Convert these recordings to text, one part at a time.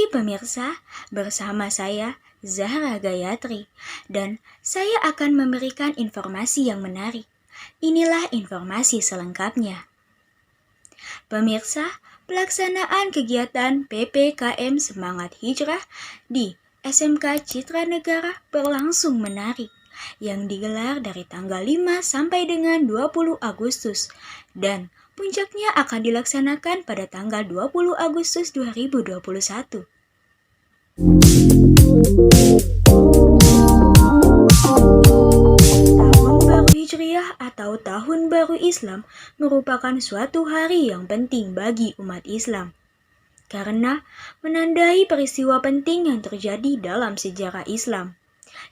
pagi pemirsa, bersama saya Zahra Gayatri dan saya akan memberikan informasi yang menarik. Inilah informasi selengkapnya. Pemirsa, pelaksanaan kegiatan PPKM Semangat Hijrah di SMK Citra Negara berlangsung menarik yang digelar dari tanggal 5 sampai dengan 20 Agustus dan puncaknya akan dilaksanakan pada tanggal 20 Agustus 2021. Tahun Baru Hijriah atau Tahun Baru Islam merupakan suatu hari yang penting bagi umat Islam karena menandai peristiwa penting yang terjadi dalam sejarah Islam,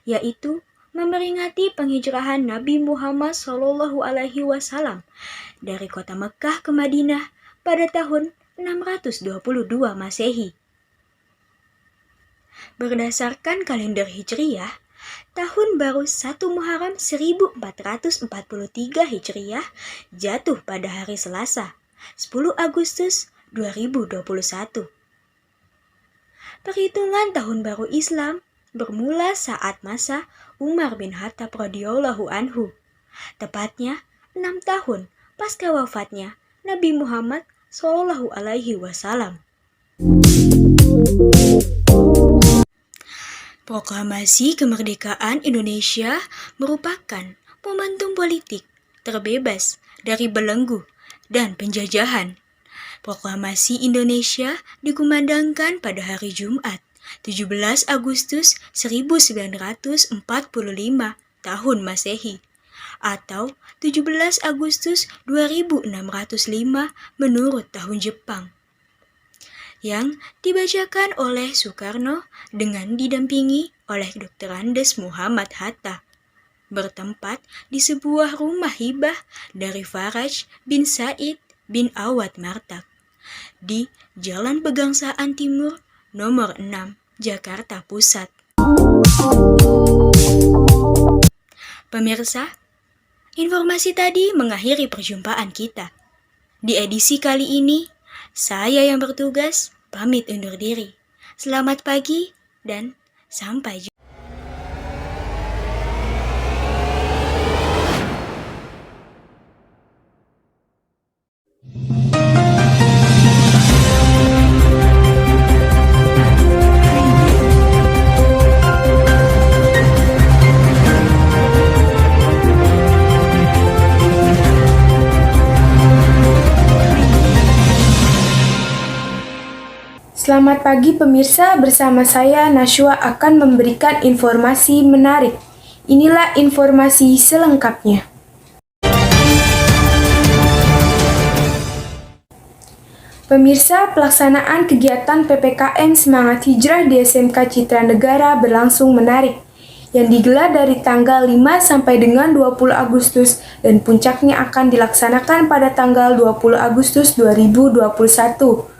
yaitu memperingati penghijrahan Nabi Muhammad SAW dari kota Mekah ke Madinah pada tahun 622 Masehi. Berdasarkan kalender Hijriyah, tahun baru 1 Muharram 1443 Hijriyah jatuh pada hari Selasa, 10 Agustus 2021. Perhitungan tahun baru Islam bermula saat masa Umar bin Khattab radhiyallahu anhu, tepatnya 6 tahun pasca wafatnya Nabi Muhammad SAW. Proklamasi kemerdekaan Indonesia merupakan momentum politik terbebas dari belenggu dan penjajahan. Proklamasi Indonesia dikumandangkan pada hari Jumat, 17 Agustus 1945 tahun Masehi atau 17 Agustus 2605 menurut tahun Jepang, yang dibacakan oleh Soekarno dengan didampingi oleh Dr. Andes Muhammad Hatta, bertempat di sebuah rumah hibah dari Faraj bin Said bin Awad Martak di Jalan Pegangsaan Timur nomor 6, Jakarta Pusat. Pemirsa, informasi tadi mengakhiri perjumpaan kita. Di edisi kali ini, saya yang bertugas pamit undur diri. Selamat pagi dan sampai jumpa. Selamat pagi pemirsa, bersama saya Nashwa akan memberikan informasi menarik. Inilah informasi selengkapnya. Pemirsa, pelaksanaan kegiatan PPKM Semangat Hijrah di SMK Citra Negara berlangsung menarik, yang digelar dari tanggal 5 sampai dengan 20 Agustus dan puncaknya akan dilaksanakan pada tanggal 20 Agustus 2021.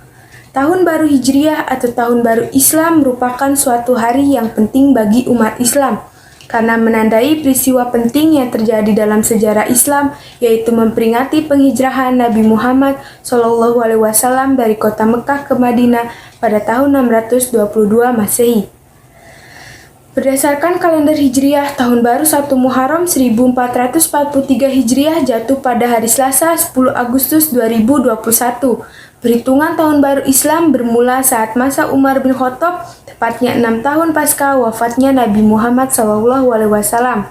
Tahun Baru Hijriah atau Tahun Baru Islam merupakan suatu hari yang penting bagi umat Islam karena menandai peristiwa penting yang terjadi dalam sejarah Islam, yaitu memperingati penghijrahan Nabi Muhammad SAW dari kota Mekah ke Madinah pada tahun 622 Masehi. Berdasarkan kalender Hijriah, Tahun Baru 1 Muharram 1443 Hijriah jatuh pada hari Selasa 10 Agustus 2021. Perhitungan Tahun Baru Islam bermula saat masa Umar bin Khattab, tepatnya 6 tahun pasca wafatnya Nabi Muhammad SAW.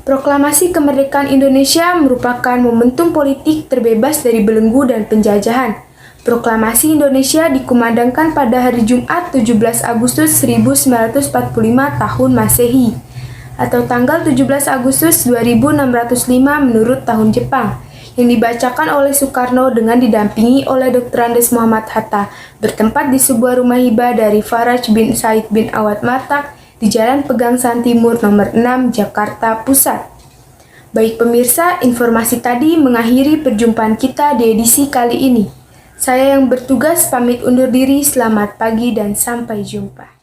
Proklamasi kemerdekaan Indonesia merupakan momentum politik terbebas dari belenggu dan penjajahan. Proklamasi Indonesia dikumandangkan pada hari Jumat 17 Agustus 1945 tahun Masehi atau tanggal 17 Agustus 2605 menurut tahun Jepang, yang dibacakan oleh Soekarno dengan didampingi oleh Dr. Andes Muhammad Hatta, bertempat di sebuah rumah hibah dari Faraj bin Said bin Awad Martak di Jalan Pegangsaan Timur nomor 6, Jakarta Pusat. Baik pemirsa, informasi tadi mengakhiri perjumpaan kita di edisi kali ini. Saya yang bertugas pamit undur diri, selamat pagi dan sampai jumpa.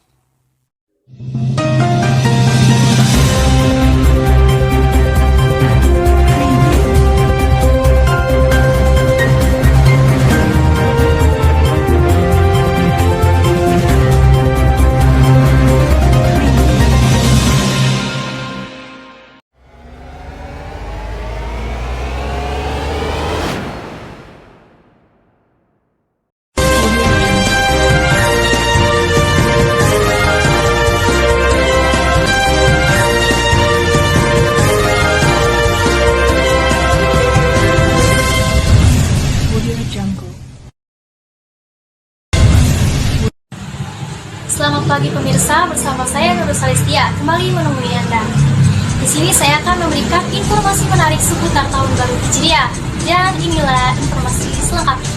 pemirsa, bersama saya Nurul Salistia kembali menemui Anda. Di sini saya akan memberikan informasi menarik seputar tahun baru Hijriah, dan inilah informasi selengkapnya.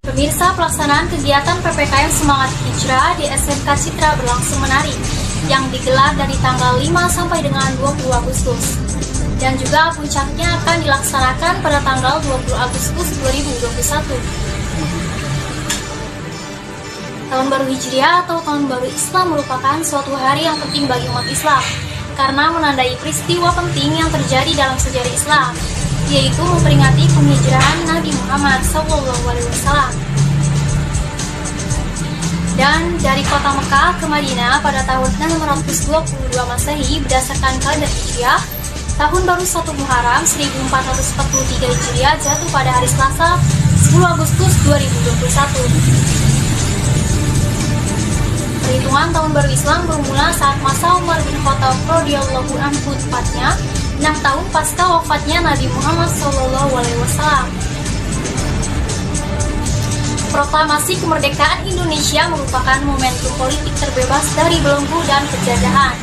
Pemirsa, pelaksanaan kegiatan PPKM Semangat Hijrah di SMK Citra berlangsung menarik, yang digelar dari tanggal 5 sampai dengan 20 Agustus. Dan juga puncaknya akan dilaksanakan pada tanggal 20 Agustus 2021. Tahun Baru Hijriah atau Tahun Baru Islam merupakan suatu hari yang penting bagi umat Islam, karena menandai peristiwa penting yang terjadi dalam sejarah Islam, yaitu memperingati penghijrahan Nabi Muhammad SAW. Dan dari kota Mekah ke Madinah pada tahun 622 Masehi berdasarkan kalender Hijriah, Tahun Baru 1 Muharram 1443 Hijriah jatuh pada hari Selasa 10 Agustus 2021. Perhitungan Tahun Baru Islam bermula saat masa Umar bin Khattab radhiyallahu anhu, tepatnya 6 tahun pasca wafatnya Nabi Muhammad SAW. Proklamasi kemerdekaan Indonesia merupakan momentum politik terbebas dari belenggu dan penjajahan.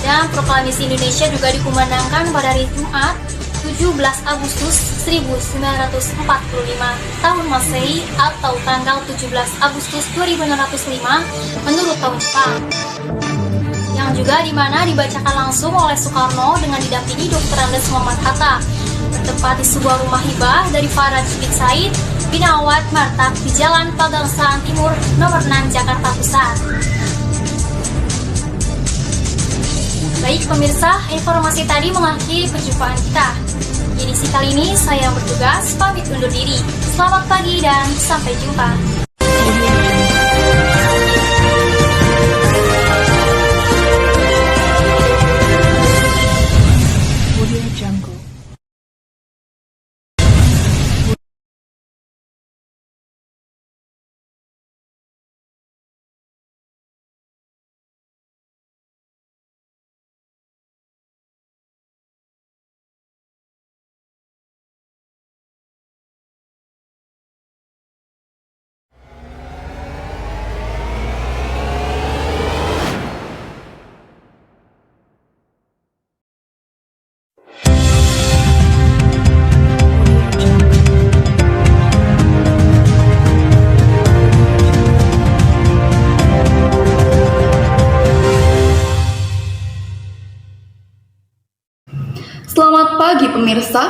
Dan proklamasi Indonesia juga dikumandangkan pada hari Jumat 17 Agustus 1945 tahun Masehi atau tanggal 17 Agustus 2605 menurut tahun Jepang, yang juga dimana dibacakan langsung oleh Soekarno dengan didampingi Dr. Andes Muhammad Hatta, bertempat di sebuah rumah hibah dari Faraj bin Said bin Awad Martak di Jalan Pagangsaan Timur nomor 6 Jakarta Pusat. Baik pemirsa, informasi tadi mengakhiri perjumpaan kita. Di edisi kali ini saya yang bertugas pamit undur diri. Selamat pagi dan sampai jumpa. Selamat pagi pemirsa,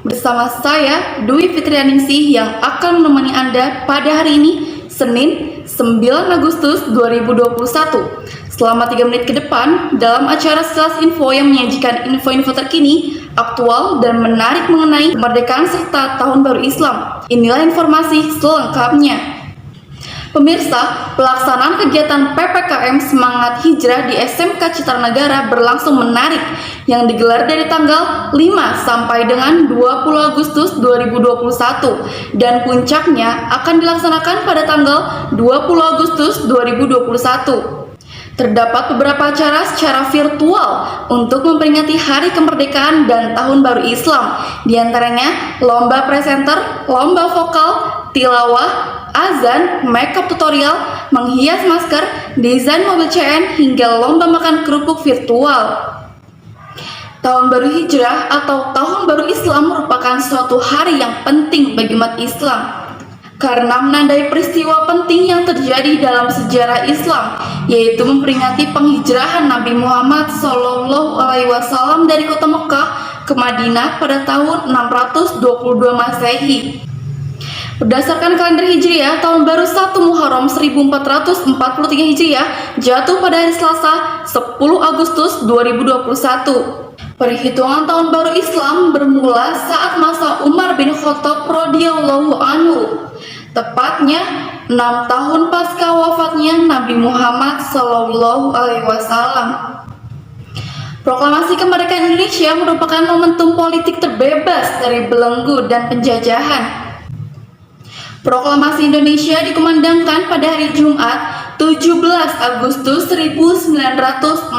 bersama saya Dwi Fitrianingsih yang akan menemani Anda pada hari ini, Senin 9 Agustus 2021. Selama 3 menit ke depan dalam acara Sekilas Info yang menyajikan info-info terkini, aktual dan menarik mengenai kemerdekaan serta Tahun Baru Islam. Inilah informasi selengkapnya. Pemirsa, pelaksanaan kegiatan PPKM Semangat Hijrah di SMK Citra Negara berlangsung menarik yang digelar dari tanggal 5 sampai dengan 20 Agustus 2021 dan puncaknya akan dilaksanakan pada tanggal 20 Agustus 2021. Terdapat beberapa acara secara virtual untuk memperingati Hari Kemerdekaan dan Tahun Baru Islam, di antaranya lomba presenter, lomba vokal, tilawah, azan, makeup tutorial, menghias masker, desain mobil CN, hingga lomba makan kerupuk virtual. Tahun Baru Hijrah atau Tahun Baru Islam merupakan suatu hari yang penting bagi umat Islam karena menandai peristiwa penting yang terjadi dalam sejarah Islam, yaitu memperingati penghijrahan Nabi Muhammad SAW dari kota Mekah ke Madinah pada tahun 622 Masehi. Berdasarkan kalender Hijriah, Tahun Baru 1 Muharram 1443 Hijriah jatuh pada hari Selasa 10 Agustus 2021. Perhitungan Tahun Baru Islam bermula saat masa Umar bin Khattab radhiyallahu anhu, tepatnya 6 tahun pasca wafatnya Nabi Muhammad SAW. Proklamasi kemerdekaan Indonesia merupakan momentum politik terbebas dari belenggu dan penjajahan. Proklamasi Indonesia dikumandangkan pada hari Jumat 17 Agustus 1945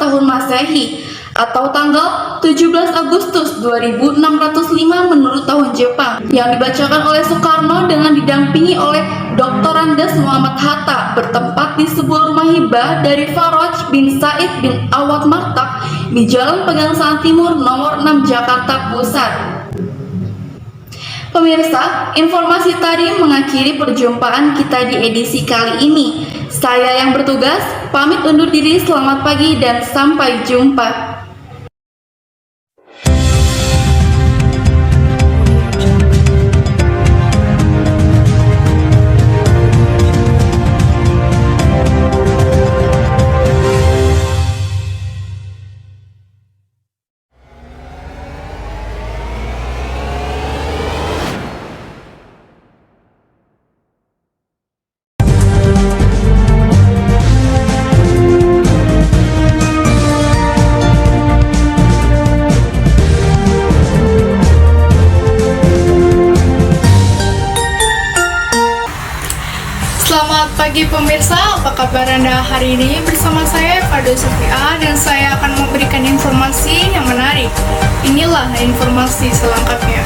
tahun Masehi atau tanggal 17 Agustus 2605 menurut tahun Jepang, yang dibacakan oleh Soekarno dengan didampingi oleh Dr. Andes Muhammad Hatta, bertempat di sebuah rumah hibah dari Faraj bin Said bin Awad Martak di Jalan Pegangsaan Timur nomor 6 Jakarta Pusat. Pemirsa, informasi tadi mengakhiri perjumpaan kita di edisi kali ini. Saya yang bertugas pamit undur diri, selamat pagi dan sampai jumpa. Selamat pagi pemirsa, apa kabar Anda hari ini? Bersama saya Fado Sofia dan saya akan memberikan informasi yang menarik. Inilah informasi selengkapnya.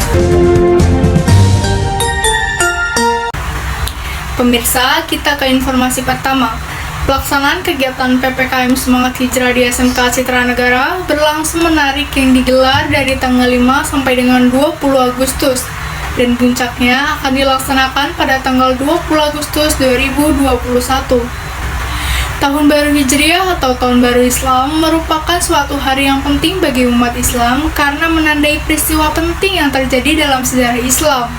Pemirsa, kita ke informasi pertama. Pelaksanaan kegiatan PPKM Semangat Hijrah di SMK Citra Negara berlangsung menarik yang digelar dari tanggal 5 sampai dengan 20 Agustus. Dan puncaknya akan dilaksanakan pada tanggal 20 Agustus 2021. Tahun Baru Hijriah atau Tahun Baru Islam merupakan suatu hari yang penting bagi umat Islam karena menandai peristiwa penting yang terjadi dalam sejarah Islam,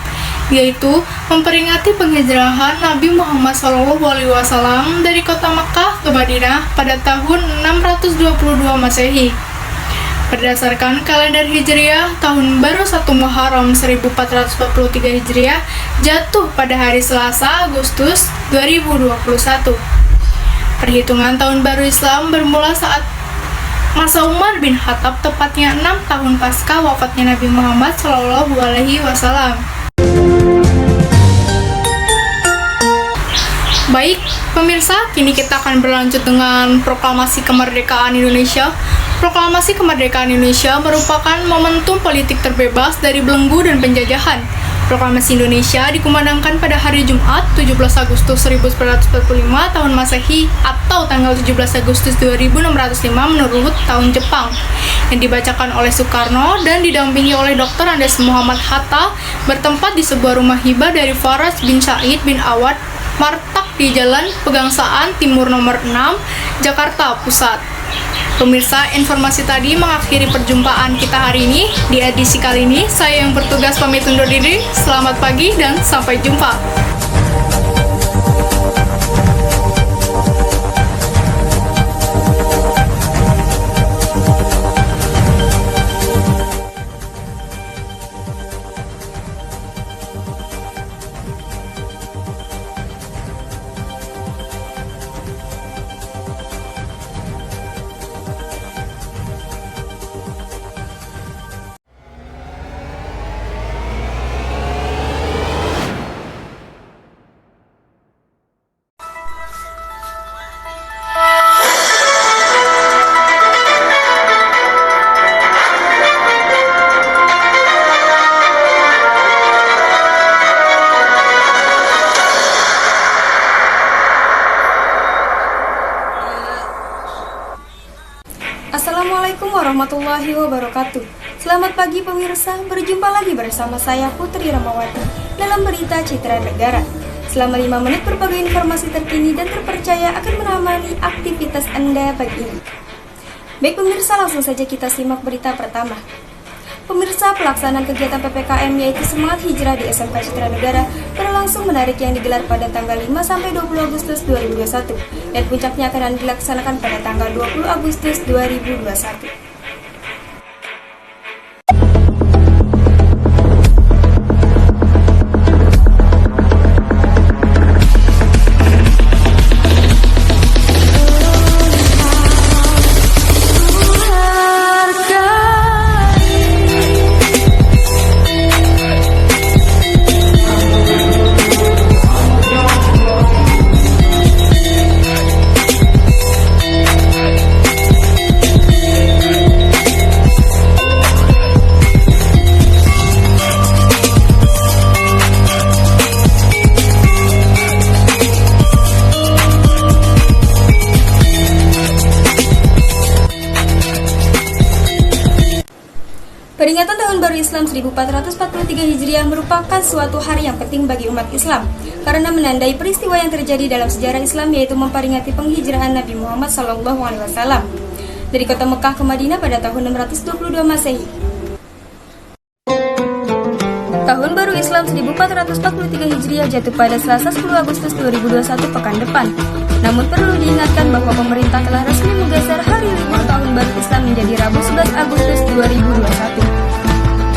yaitu memperingati penghijrahan Nabi Muhammad SAW dari kota Makkah ke Madinah pada tahun 622 Masehi. Berdasarkan kalender Hijriah, Tahun Baru 1 Muharram 1443 Hijriah jatuh pada hari Selasa, Agustus 2021. Perhitungan Tahun Baru Islam bermula saat masa Umar bin Khattab, tepatnya 6 tahun pasca wafatnya Nabi Muhammad SAW. Baik, pemirsa, kini kita akan berlanjut dengan Proklamasi Kemerdekaan Indonesia. Proklamasi Kemerdekaan Indonesia merupakan momentum politik terbebas dari belenggu dan penjajahan. Proklamasi Indonesia dikumandangkan pada hari Jumat 17 Agustus 1445 tahun Masehi atau tanggal 17 Agustus 2605 menurut tahun Jepang, yang dibacakan oleh Soekarno dan didampingi oleh Dr. Andes Muhammad Hatta, bertempat di sebuah rumah hibah dari Faraj bin Said bin Awad Martak di Jalan Pegangsaan Timur nomor 6 Jakarta Pusat. Pemirsa, informasi tadi mengakhiri perjumpaan kita hari ini. Di edisi kali ini, saya yang bertugas pamit undur diri. Selamat pagi dan sampai jumpa. Assalamualaikum warahmatullahi wabarakatuh. Selamat pagi pemirsa, berjumpa lagi bersama saya Putri Ramawati dalam berita Citra Negara. Selama 5 menit berbagai informasi terkini dan terpercaya akan menemani aktivitas Anda pagi ini. Baik pemirsa, langsung saja kita simak berita pertama. Pemirsa, pelaksanaan kegiatan PPKM yaitu Semangat Hijrah di SMK Citra Negara berlangsung menarik yang digelar pada tanggal 5 sampai 20 Agustus 2021 dan puncaknya akan dilaksanakan pada tanggal 20 Agustus 2021. Peringatan Tahun Baru Islam 1443 Hijriah merupakan suatu hari yang penting bagi umat Islam karena menandai peristiwa yang terjadi dalam sejarah Islam, yaitu memperingati penghijrahan Nabi Muhammad SAW dari kota Mekah ke Madinah pada tahun 622 Masehi. Tahun Baru Islam 1443 Hijriah jatuh pada Selasa 10 Agustus 2021 pekan depan. Namun perlu diingatkan bahwa pemerintah telah resmi menggeser hari libur Tahun Baru Islam menjadi Rabu 11 Agustus 2021.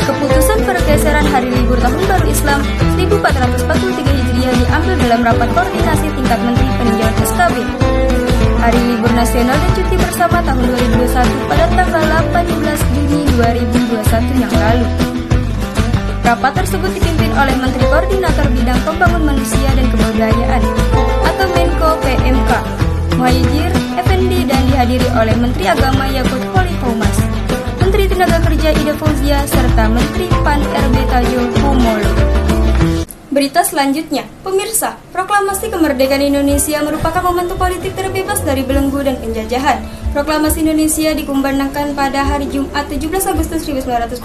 Keputusan pergeseran hari libur Tahun Baru Islam 1443 Hijriah diambil dalam rapat koordinasi tingkat Menteri Peninjauan SKB. Hari libur nasional dan cuti bersama tahun 2021 pada tanggal 18 Juni 2021 yang lalu. Rapat tersebut dipimpin oleh Menteri Koordinator Bidang Pembangunan Manusia dan Kebudayaan atau Menko PMK, Muhajir Effendi, dan dihadiri oleh Menteri Agama Yakut Holil Qomas, Menteri Tenaga Kerja Ida Fauzia, serta Menteri PAN RB Tajo Kumolo. Berita selanjutnya, pemirsa, proklamasi kemerdekaan Indonesia merupakan momentum politik terbebas dari belenggu dan penjajahan. Proklamasi Indonesia dikumandangkan pada hari Jumat 17 Agustus 1945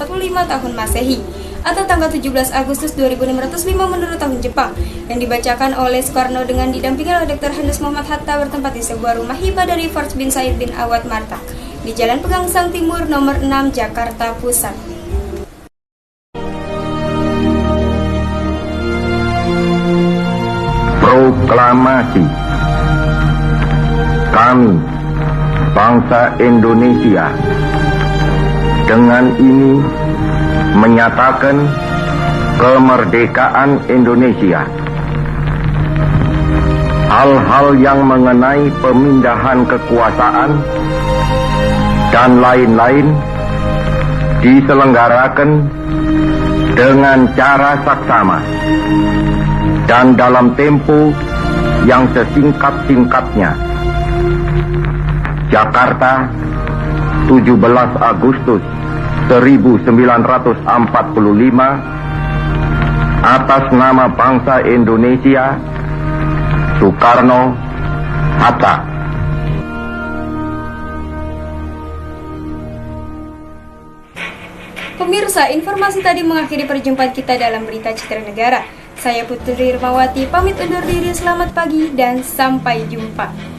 tahun Masehi atau tanggal 17 Agustus 2605 menurut tahun Jepang, yang dibacakan oleh Soekarno dengan didampingi oleh Dr. Handes Muhammad Hatta, bertempat di sebuah rumah hibah dari Forts bin Said bin Awad Martak di Jalan Pegangsang Timur nomor 6 Jakarta Pusat. Proklamasi. Kami, bangsa Indonesia, dengan ini menyatakan kemerdekaan Indonesia. Hal-hal yang mengenai pemindahan kekuasaan dan lain-lain diselenggarakan dengan cara saksama dan dalam tempo yang sesingkat-singkatnya. Jakarta, 17 Agustus 1945, atas nama bangsa Indonesia, Soekarno Hatta. Pemirsa, informasi tadi mengakhiri perjumpaan kita dalam berita Citra Negara. Saya Putri Irmawati pamit undur diri, selamat pagi dan sampai jumpa.